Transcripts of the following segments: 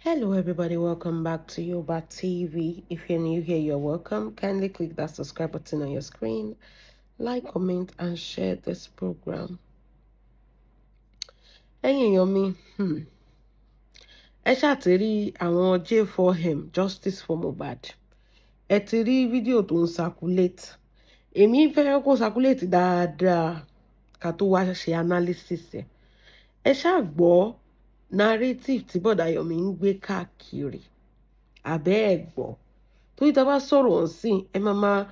Hello everybody, welcome back to Yoba TV. If you're new here, you're welcome. Kindly click that subscribe button on your screen, like, comment, and share this program. Hey Yomi, ẹ ṣáà ti rí àwọn J4M Justice for Mohbad. Ẹ ti rí fídíò tó ń circulate. Èmi fẹ́ kó circulate dáadáa ká tó wá ṣe analysis ẹ̀. Ẹ ṣáà gbọ́ narrative tí bọ̀dá Yomi ń gbé káàkiri. Àbẹ́ ẹ̀ gbọ́. Torí tá bá sọ̀rọ̀ nsìn ẹ máa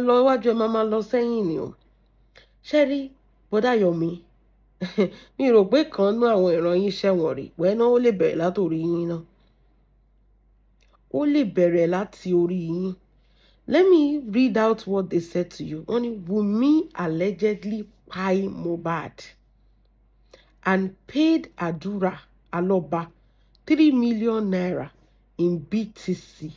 lọ iwájú ẹ máa lọ sẹ́yìn ni o. Ṣé rí bọ̀dá Yomi mi rò pé kan nú àwọn ìran yín ṣẹ̀wọ̀n rí wẹ́n náà ó lè bẹ̀rẹ̀ látòrí yín náà. Ó lè bẹ̀rẹ̀ láti orí yín. Let me read out what they said to you. Wọ́n ní Wunmi allegedly kpai Mohbad and paid Adura Aloba 3 million naira in BTC.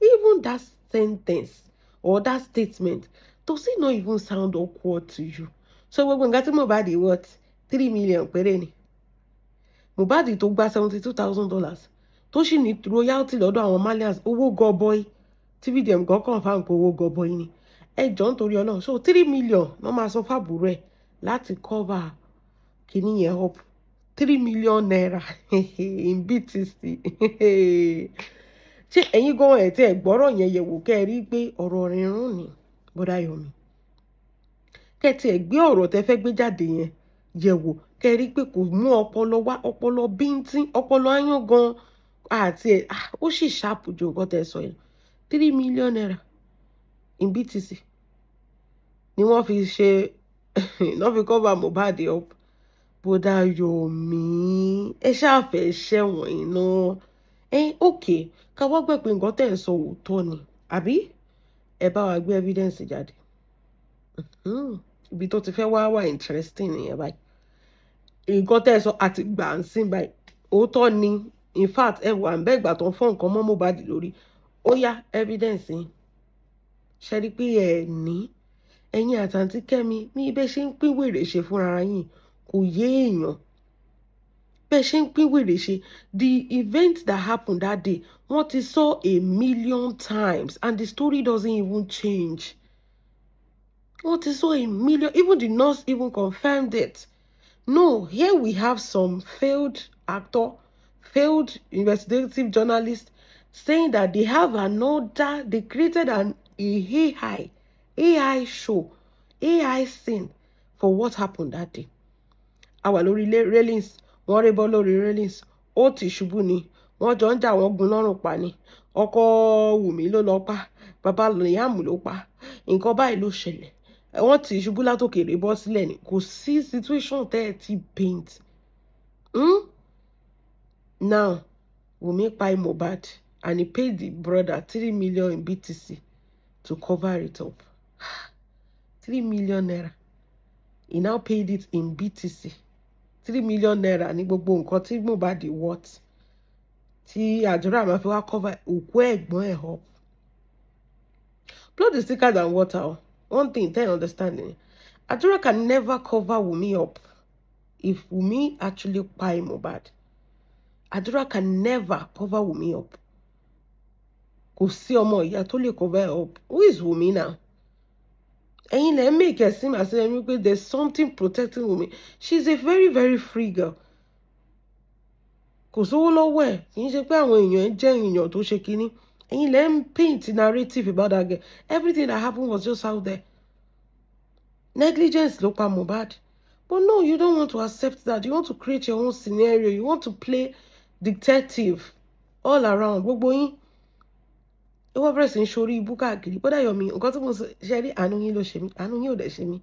Even that sentence or that statement, does it not even sound awkward to you? So when we got Mohbad, what? 3 million péré ni. Mohbad tó gba $72,000. Tó sì ní royalty lọ́dọ̀ àwọn Malians, owó gọbọi. TVDM gan confirm pé owó gọbọi ni. Ẹ jọ̀ọ́ nítorí Ọlọ́run. So 3 million wọ́n máa san fábùrú ẹ̀ láti cover kíní yẹn up. 3 million naira in BTC. Ṣé ẹ̀yin gan ẹ̀ tí ẹ gbọ́rọ̀ yẹn yẹ̀wò kẹ́ ẹ rí pé ọ̀rọ̀ rírùn ni bọ̀dá Yomi. Kẹ́ ẹ tí ẹ gbé ọ̀rọ̀ tẹ́ fẹ́ gbé jáde yẹn yẹ̀wò kẹ́ ẹ rí pé kò mú ọpọlọ wá, ọpọlọ bíntín, ọpọlọ áyán gan àti ẹ̀ ó sì ṣàpù ju nǹkan tẹ́ sọ yẹn. 3 million naira in BTC ni wọ́n fi ṣe wọ́n fi cover Mohbad up. Bọ̀dá Yomi ẹ ṣáà fẹ́ ṣẹ̀wọ̀n iná. Okay, ká wá gbé pé nǹkan tẹ́ ń sọ òótọ́ ni àbí ẹ bá wa gbé evidence jáde. Ibi tó ti fẹ́ wá interesting nìyẹn báyìí. Nǹkan tẹ́ ẹ sọ àti gbà ń sìn báyìí òótọ́ ni, in fact ẹ wà ń bẹ́ ìgbà tó ń fọ́ nǹkan mọ́ Mohbad lórí. Ó yá evidence yín. Ṣe rí pé ẹ ní ẹ̀yin àti Aunti Kemi ní ibẹ̀ ṣe ń pín wèrè ṣe fúnra yín kò yé èèyàn. Bẹ́ẹ̀ ṣe ń pín wèrè ṣe. The event that happened that day, wọ́n ti sọ 1,000,000 times and the story doesn't even change. Wọ́n ti sọ 1,000,000, even the nurse even confirmed it. No, here we have some failed actor, failed investigative journalist saying that they have they created an AI show, AI scene for what happened that day. Àwa lórí railings, wọ́n rébọ́ lórí railings, ó ti ṣubú ni, wọ́n jọ ń jà wọ́n gun lọ́rùn pa ni, ọkọ Wunmi ló lọ pa, bàbá Liam ló pa, nǹkan báyìí ló ṣẹlẹ̀, wọ́n ti ṣubú látòkèrè bọ́ sílẹ̀ ni, kò sí situation tẹ́ ẹ ti paint. Now, Wunmi kpai Mohbad and he paid the brother 3 million in BTC to cover it up. 3 million naira. He now paid it in BTC. 3 million naira ní gbogbo nǹkan tí Mohbad worth. Tí Adura máa fi wá cover òkú ẹ̀gbọ́n ẹ̀ up. Blood is thicker than water. One thing, tell you understanding. Adura can never cover Wunmi up. If Wunmi actually kpai Mohbad, Adura can never cover Wunmi up. Kò sí ọmọ ìyá tó lè cover up. Who is Wunmi now? Ẹ̀yin lẹ make it seem as if there's something protecting Wunmi. She's a very, very free girl. Kò sówó lọ́wọ́ ẹ̀. Kì í ṣe pé àwọn èèyàn jẹ́ èèyàn tó ṣe kinní. Ẹ̀yin lẹ paint narrative about that girl. Everything that happened was just out there. Negligence ló pa Mohbad. But no, you don't want to accept that. You want to create your own scenario. You want to play detective all around. Gbogbo yín. Ẹ wá bẹ̀rẹ̀ sí ń ṣorí ibú káàkiri. Bọ́dá Yomi, nǹkan tí mo ṣe rí àánú yín ló ṣe mí. Àánú yín ò dẹ̀ ṣe mí.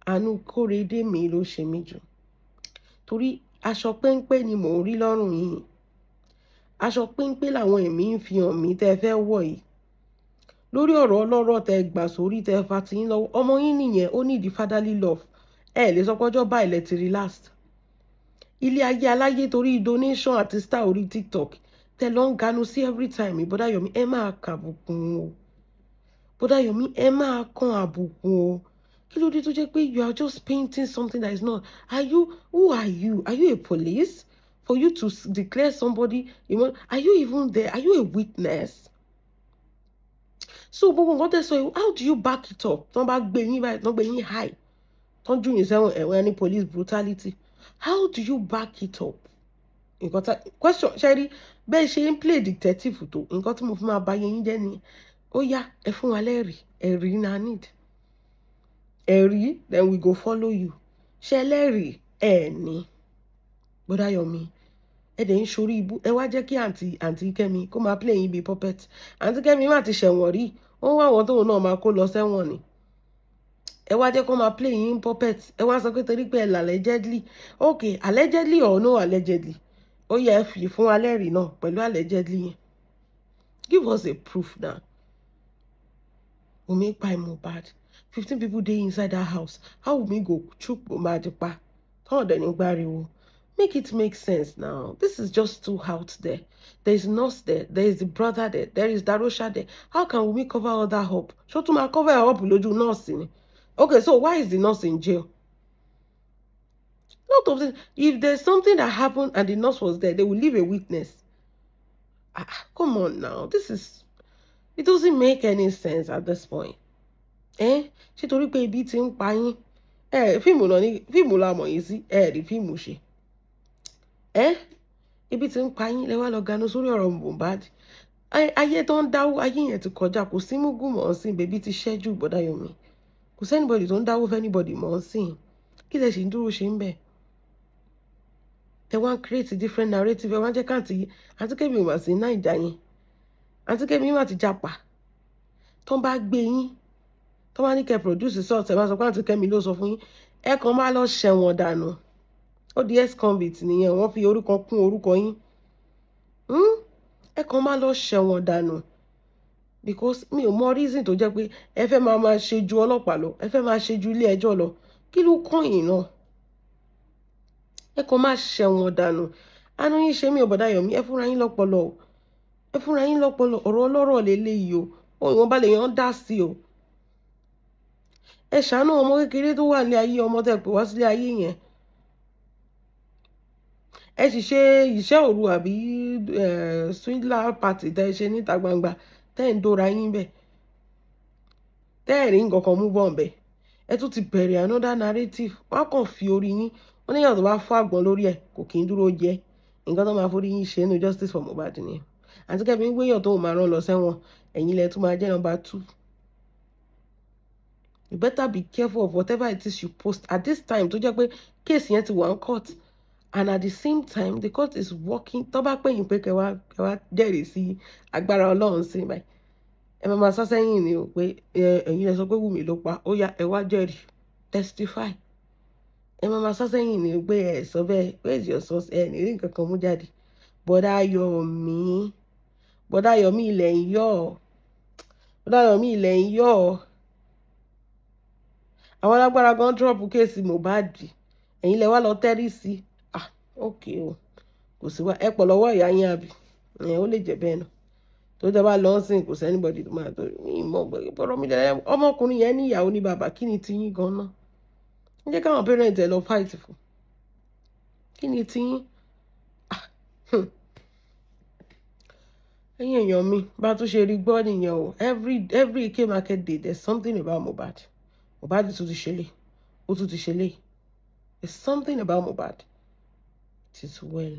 Àánú Kóredé mi ló ṣe mí jù. Torí aṣọ péńpé ni mò ń rí lọ́rùn yìí. Aṣọ péńpé làwọn ẹ̀mí ń fi hàn mí tẹ́ fẹ́ wọ̀ yìí. Lórí ọ̀rọ̀ ọlọ́rọ̀ tẹ́ gbà sórí tẹ́ fa ti yín lọ́wọ́. Ọmọ yín nìyẹn, ó ní the fatherly love. Ẹ lè sọ pé ọjọ́ báyìí lẹ ti relax. Ilé ayé aláyé torí donation àti star orí TikTok. Tẹ́ lọ ń ganu sí every time. Bọ́dá Yomi, ẹ máa kàbùkùn o. Bọ́dá Yomi, ẹ máa kan àbùkùn o. Kí ló dé tó jẹ́ pé you are just painting something that is not. Who are you? Are you a police? For you to declare somebody, are you even there? Are you a witness? So, how do you back it up? Don't back being high. Don't do any police brutality. How do you back it up? Question, Sherry, bẹ́ẹ̀ ṣe ń play detective tó nǹkan tí mo fi máa bá yín jẹ́ nìyẹn. Ó yá, ẹ fún wa lẹ́rìí, ẹ̀rí na need. Ẹ̀rí, then we go follow you. Ṣé lẹ́rìí ẹ̀ ní? Bọ́dá Yomi, ẹ dẹ̀ ń ṣorí ibú. Ẹ wá jẹ́ kí àǹtí Kemi kó máa play yín bí puppet. Àǹtí Kemi má ti ṣẹ̀wọ̀n rí. Ó wá àwọn tóun náà máa kó lọ sẹ́wọ̀n ni. Ẹ wá jẹ́ kó máa play yín puppet. Ẹ wá sọ pé torí pé ẹ là allegedly. Okay, allegedly or no allegedly? Ó yẹ fi fún wa lẹ́rìí náà pẹ̀lú allegedly yẹn. Give us a proof now. Wunmi Kpai Mohbad. 15 people dey inside that house. How Wunmi go chook Mohbad pa? How then you make it make sense now. This is just too out there. There is nurse there. There is the brother there. There is Darosha there. How can Wunmi cover all that up? So to my cover her up lójú nurse ni. Okay, so why is the nurse in jail? Lot of things. If there's something that happened and the nurse was there, they will leave a witness. Come on now. It doesn't make any sense at this point. Ṣé torí pé ibi tí ń pa yín? Fíìmù la mọ̀ yìí sí. Rí fíìmù ṣe. Ibi tí ń pa yín lẹ wá lọ ganu sórí ọ̀rọ̀ Mohbad. Ayé tó ń dáwó, ayé yẹn ti kọjá. Kò sí múgù mọ́ sí bèbí ti ṣẹ́jú bọ́dá Yomi. Kò sí anybody tó ń dáwó fẹ́ anybody mọ́ sí. Kí lẹ ṣì ń dúró ṣe ń bẹ̀? Ẹ wá create a different narrative. Ẹ wá jẹ́ káàntì Kemi wà sí Naija yẹn. Àǹtí Kemi wà ti japa. Tó ń bá gbé yín. Tó bá ní kẹ́ produce salt. Ẹ bá sọ pé Àǹtí Kemi ló sọ fún yín. Ẹ kàn máa lọ ṣẹ̀wọ̀n dànù. Ó di ex-convict nìyẹn. Wọ́n fi orúkọ kún orúkọ yín. Ẹ kàn máa lọ ṣẹ̀wọ̀n dànù. Because mi ò mọ reason tó jẹ́ pé ẹ fẹ́ máa ṣe ju ọlọ́pàá lọ. Ẹ fẹ́ máa ṣe ju ilé ẹjọ́ lọ. Kí ló kàn yín náà? Ẹ kàn máa ṣẹ̀wọ̀n dànù. Àánú yín ṣe mí ò bọ́dá Yomi. Ẹ fúnra yín lọ́pọlọ o. Ẹ fúnra yín lọ́pọlọ. Ọ̀rọ̀ ọlọ́rọ̀ lélẹ́yìí o. Ìwọ̀n bá lè yàn dá sí o. Ẹ ṣàánú ọmọ kékeré tó wà ní ayé ọmọ tẹ́ pè wá sílé ayé yẹn. Ẹ sì ṣe iṣẹ́ òru àbí swindler party tẹ́ ṣe níta gbangba tẹ́ ń dóra yín bẹ̀. Tẹ́ ẹ̀rí nǹkan kan mú bọ̀ bẹ̀. Ẹ tún ti bẹ̀rẹ̀ another narrative. Wọ́n kàn fi orí yín. Wọ́n ní yàtọ̀ bá fọ́ àgbọn lórí ẹ̀ kò kí ń dúró jẹ́. Nǹkan tó máa forí yín ṣe nínú justice for Mohbad ni. Àǹtí Kemi ń gbéyàn tó máa rán lọ sẹ́wọ̀n. Ẹ̀yin lẹ tún máa jẹ́ number 2. You better be careful of whatever it is you post at this time. Tó jẹ́ pé case yẹn ti wà ń court. And at the same time, the court is working. Tó bá pè yín pé kẹwàá jẹ́rìí sí agbára Ọlọ́run sí báyìí. Ẹ máa sọ sẹ́yìn ni o pé ẹ̀yin lẹ sọ pé Wunmi ló pa. Ó yá ẹ wá jẹ́rìí. Testify. Ẹ máa sọ sẹ́yìn ni o pé ẹ sọ bẹ́ẹ̀. Where is your source? Ẹ ní rí nǹkan kan mú jáde. Bọ́dá Yomi ilẹ̀ ń yọ̀. Bọ́dá Yomi ilẹ̀ ń yọ̀. Àwọn alágbára gan drop case Mohbad. Ẹ̀yin lẹ wá lọ tẹ́rí sí. Okay o. Kò sí wá ẹ pọ̀ lọ́wọ́ ìyá yín àbí. Ó lè jẹ́ bẹ́ẹ̀ náà. Tó jẹ́ bá lọ sìn kò sí anybody tó máa tó ìmọ̀ gbọ́dọ̀ mi jẹ́ ọmọkùnrin yẹn ní ìyàwó ní bàbá. Kí ni tiyín gan náà? Ẹ jẹ́ káwọn parents ẹ lọ fight fún. Kí ni tiyín? Ẹ̀yin èèyàn mi bá tún ṣe rí gbọ́ nìyẹn o. Every Eke market day there's something about Mohbad. Mohbad tún ti ṣẹlẹ̀. Ó tún ti ṣẹlẹ̀. There's something about Mohbad. It is well.